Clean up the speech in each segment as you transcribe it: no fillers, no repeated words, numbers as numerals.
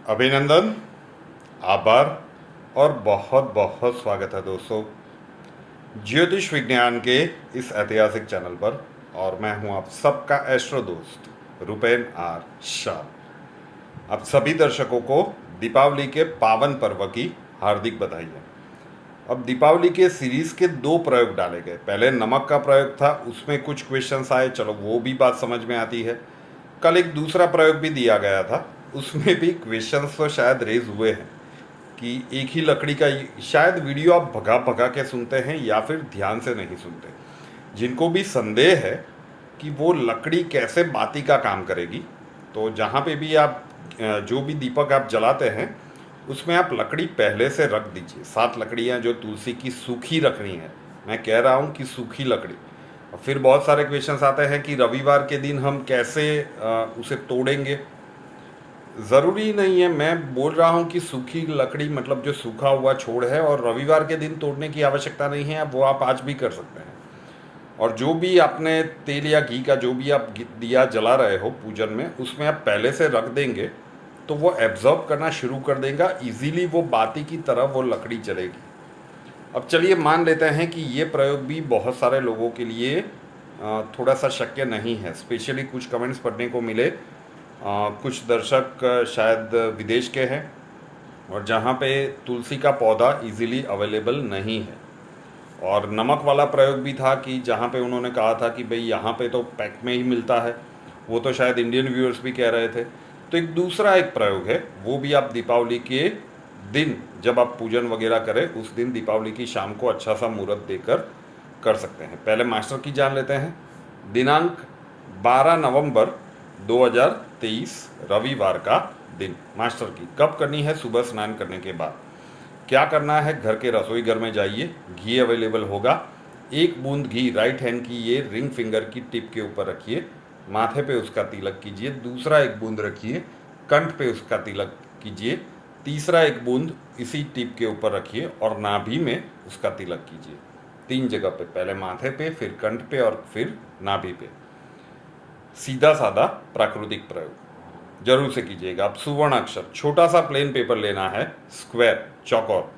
अभिनंदन, आभार और बहुत बहुत स्वागत है दोस्तों ज्योतिष विज्ञान के इस ऐतिहासिक चैनल पर। और मैं हूं आप सबका एस्ट्रो दोस्त रुपेन आर शाह। आप सभी दर्शकों को दीपावली के पावन पर्व की हार्दिक बधाइयाँ। अब दीपावली के सीरीज के 2 प्रयोग डाले गए। पहले नमक का प्रयोग था, उसमें कुछ क्वेश्चंस आए, चलो वो भी बात समझ में आती है। कल एक दूसरा प्रयोग भी दिया गया था, उसमें भी क्वेश्चंस तो शायद रेज हुए हैं कि एक ही लकड़ी का, शायद वीडियो आप भगा भगा के सुनते हैं या फिर ध्यान से नहीं सुनते। जिनको भी संदेह है कि वो लकड़ी कैसे बाती का काम करेगी, तो जहाँ पे भी आप जो भी दीपक आप जलाते हैं उसमें आप लकड़ी पहले से रख दीजिए। 7 लकड़ियाँ जो तुलसी की सूखी रखनी है, मैं कह रहा हूँ कि सूखी लकड़ी। फिर बहुत सारे क्वेश्चंस आते हैं कि रविवार के दिन हम कैसे उसे तोड़ेंगे। ज़रूरी नहीं है, मैं बोल रहा हूँ कि सूखी लकड़ी मतलब जो सूखा हुआ छोड़ है, और रविवार के दिन तोड़ने की आवश्यकता नहीं है, वो आप आज भी कर सकते हैं। और जो भी आपने तेल या घी का जो भी आप दिया जला रहे हो पूजन में, उसमें आप पहले से रख देंगे तो वो एब्जॉर्ब करना शुरू कर देगा, इजीली वो बाती की तरह वो लकड़ी जलेगी। अब चलिए मान लेते हैं कि ये प्रयोग भी बहुत सारे लोगों के लिए थोड़ा सा शक्य नहीं है। स्पेशली कुछ कमेंट्स पढ़ने को मिले, कुछ दर्शक शायद विदेश के हैं और जहाँ पे तुलसी का पौधा इजीली अवेलेबल नहीं है। और नमक वाला प्रयोग भी था कि जहाँ पे उन्होंने कहा था कि भाई यहाँ पे तो पैक में ही मिलता है, वो तो शायद इंडियन व्यूअर्स भी कह रहे थे। तो एक दूसरा एक प्रयोग है, वो भी आप दीपावली के दिन जब आप पूजन वगैरह करें, उस दिन दीपावली की शाम को अच्छा सा मुहूर्त देकर कर सकते हैं। पहले मास्टर की जान लेते हैं। दिनांक 12 नवंबर 2023 रविवार का दिन। मास्टर की कब करनी है? सुबह स्नान करने के बाद। क्या करना है? घर के रसोई घर में जाइए, घी अवेलेबल होगा। 1 बूंद घी राइट हैंड की ये रिंग फिंगर की टिप के ऊपर रखिए, माथे पे उसका तिलक कीजिए। दूसरा 1 बूंद रखिए, कंठ पे उसका तिलक कीजिए। तीसरा 1 बूंद इसी टिप के ऊपर रखिए और नाभि में उसका तिलक कीजिए। 3 जगह पे, पहले माथे पे, फिर कंठ पे और फिर नाभि पे। सीधा साधा प्राकृतिक प्रयोग जरूर से कीजिएगा। आप सुवर्ण अक्षर, छोटा सा प्लेन पेपर लेना है, स्क्वायर चौकोर,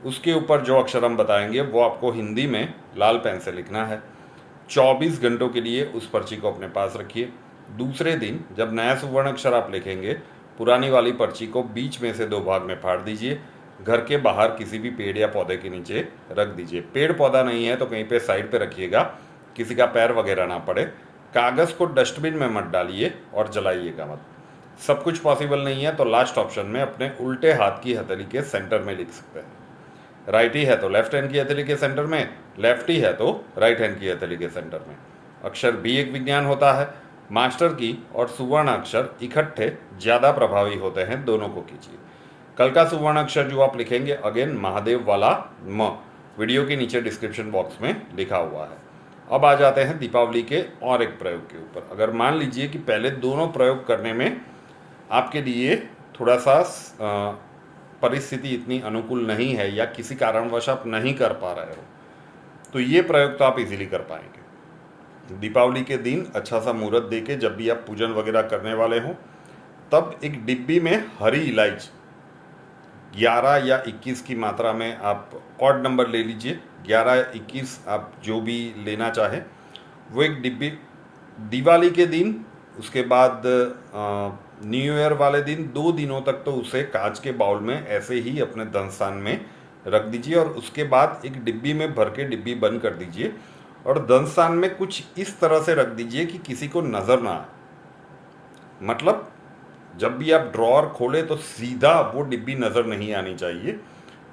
उसके ऊपर जो अक्षर हम बताएंगे वो आपको हिंदी में लाल पेन से लिखना है। 24 घंटों के लिए उस पर्ची को अपने पास रखिए। दूसरे दिन जब नया सुवर्ण अक्षर आप लिखेंगे, पुरानी वाली पर्ची को बीच में से 2 भाग में फाड़ दीजिए। घर के बाहर किसी भी पेड़ या पौधे के नीचे रख दीजिए। पेड़ पौधा नहीं है तो कहीं पे साइड पे रखिएगा, किसी का पैर वगैरह ना पड़े। कागज़ को डस्टबिन में मत डालिए और जलाइएगा मत। सब कुछ पॉसिबल नहीं है तो लास्ट ऑप्शन में अपने उल्टे हाथ की हथेली के सेंटर में लिख सकते हैं। राइटी है तो लेफ्ट हैंड की हथेली के सेंटर में, लेफ्टी है तो राइट हैंड की हथेली के सेंटर में। अक्षर भी एक विज्ञान होता है। मास्टर की और सुवर्ण अक्षर इकट्ठे ज़्यादा प्रभावी होते हैं, दोनों को कीजिए। कल का सुवर्ण अक्षर जो आप लिखेंगे, अगेन महादेव वाला म, वीडियो के नीचे डिस्क्रिप्शन बॉक्स में लिखा हुआ है। अब आ जाते हैं दीपावली के और एक प्रयोग के ऊपर। अगर मान लीजिए कि पहले दोनों प्रयोग करने में आपके लिए थोड़ा सा परिस्थिति इतनी अनुकूल नहीं है या किसी कारणवश आप नहीं कर पा रहे हो, तो ये प्रयोग तो आप इजीली कर पाएंगे। दीपावली के दिन अच्छा सा मुहूर्त देके जब भी आप पूजन वगैरह करने वाले हो, तब एक डिब्बी में हरी इलायची 11 या 21 की मात्रा में आप ऑड नंबर ले लीजिए। 11-21 आप जो भी लेना चाहें, वो एक डिब्बी दिवाली के दिन, उसके बाद न्यू ईयर वाले दिन, 2 दिनों तक तो उसे कांच के बाउल में ऐसे ही अपने धन स्थान में रख दीजिए। और उसके बाद एक डिब्बी में भर के डिब्बी बंद कर दीजिए और धन स्थान में कुछ इस तरह से रख दीजिए कि किसी को नज़र ना आए। मतलब जब भी आप ड्रॉअर खोले तो सीधा वो डिब्बी नज़र नहीं आनी चाहिए,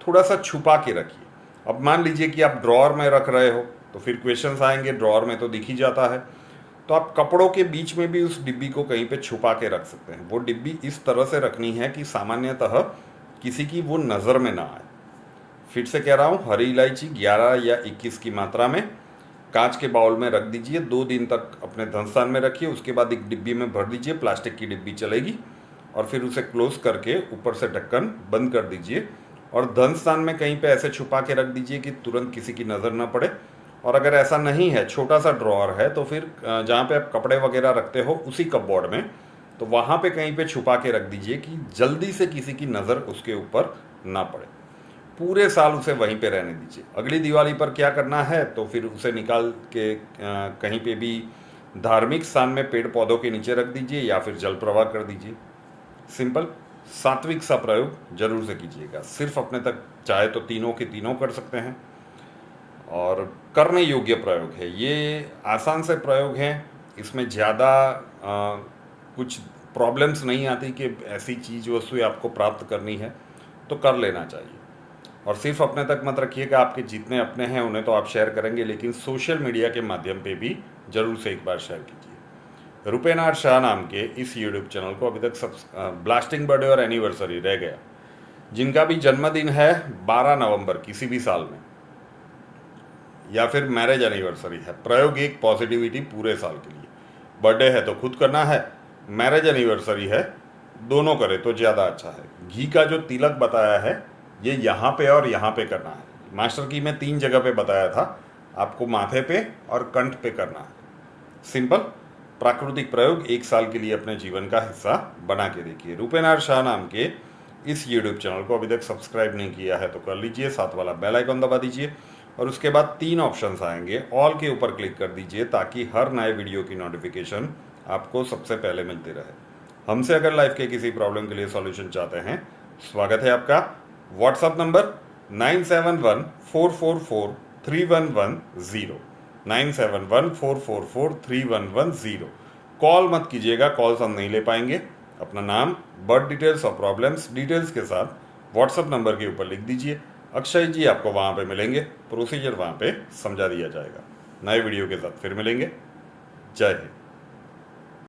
थोड़ा सा छुपा के रखिए। अब मान लीजिए कि आप ड्रॉअर में रख रहे हो तो फिर क्वेश्चंस आएंगे, ड्रॉअर में तो दिख ही जाता है, तो आप कपड़ों के बीच में भी उस डिब्बी को कहीं पे छुपा के रख सकते हैं। वो डिब्बी इस तरह से रखनी है कि सामान्यतः किसी की वो नज़र में ना आए। फिर से कह रहा हूँ, हरी इलायची 11 या 21 की मात्रा में कांच के बाउल में रख दीजिए। 2 दिन तक अपने धनस्थान में रखिए। उसके बाद एक डिब्बी में भर दीजिए, प्लास्टिक की डिब्बी चलेगी, और फिर उसे क्लोज करके ऊपर से ढक्कन बंद कर दीजिए और धनस्थान में कहीं पे ऐसे छुपा के रख दीजिए कि तुरंत किसी की नज़र ना पड़े। और अगर ऐसा नहीं है, छोटा सा ड्रॉअर है, तो फिर जहाँ पे आप कपड़े वगैरह रखते हो उसी कपबोर्ड में तो वहाँ पे कहीं पे छुपा के रख दीजिए कि जल्दी से किसी की नज़र उसके ऊपर ना पड़े। पूरे साल उसे वहीं पे रहने दीजिए। अगली दिवाली पर क्या करना है, तो फिर उसे निकाल के कहीं पे भी धार्मिक स्थान में पेड़ पौधों के नीचे रख दीजिए या फिर जल प्रवाह कर दीजिए। सिंपल सात्विक सा प्रयोग जरूर से कीजिएगा। सिर्फ अपने तक चाहे तो तीनों के तीनों कर सकते हैं और करने योग्य प्रयोग है ये। आसान से प्रयोग हैं, इसमें ज़्यादा कुछ प्रॉब्लम्स नहीं आती कि ऐसी चीज़ वस्तु आपको प्राप्त करनी है, तो कर लेना चाहिए। और सिर्फ अपने तक मत रखिएगा, आपके जितने अपने हैं उन्हें तो आप शेयर करेंगे, लेकिन सोशल मीडिया के माध्यम पे भी जरूर से एक बार शेयर कीजिए। रुपेनाथ शाह नाम के इस यूट्यूब चैनल को अभी तक ब्लास्टिंग बर्थडे और एनिवर्सरी रह गया, जिनका भी जन्मदिन है 12 नवंबर किसी भी साल में, या फिर मैरिज एनिवर्सरी है, प्रयोग एक पॉजिटिविटी पूरे साल के लिए। बर्थडे है तो खुद करना है, मैरिज एनिवर्सरी है दोनों करे तो ज़्यादा अच्छा है। घी का जो तिलक बताया है ये यहाँ पे और यहाँ पे करना है। मास्टर की में 3 जगह पे बताया था, आपको माथे पे और कंठ पे करना है। सिंपल प्राकृतिक प्रयोग 1 साल के लिए अपने जीवन का हिस्सा बना के देखिए। रुपेनाथ शाह नाम के इस यूट्यूब चैनल को अभी तक सब्सक्राइब नहीं किया है तो कर लीजिए, साथ वाला बेल आइकन दबा दीजिए और उसके बाद 3 ऑप्शंस आएंगे, ऑल के ऊपर क्लिक कर दीजिए ताकि हर नए वीडियो की नोटिफिकेशन आपको सबसे पहले मिलती रहे। हमसे अगर लाइफ के किसी प्रॉब्लम के लिए सॉल्यूशन चाहते हैं, स्वागत है आपका। WhatsApp number 9714443110, 9714443110। कॉल मत कीजिएगा, कॉल्स हम नहीं ले पाएंगे। अपना नाम, बर्थ डिटेल्स और प्रॉब्लम्स डिटेल्स के साथ व्हाट्सएप नंबर के ऊपर लिख दीजिए। अक्षय जी आपको वहाँ पे मिलेंगे, प्रोसीजर वहाँ पे समझा दिया जाएगा। नए वीडियो के साथ फिर मिलेंगे। जय हिंद।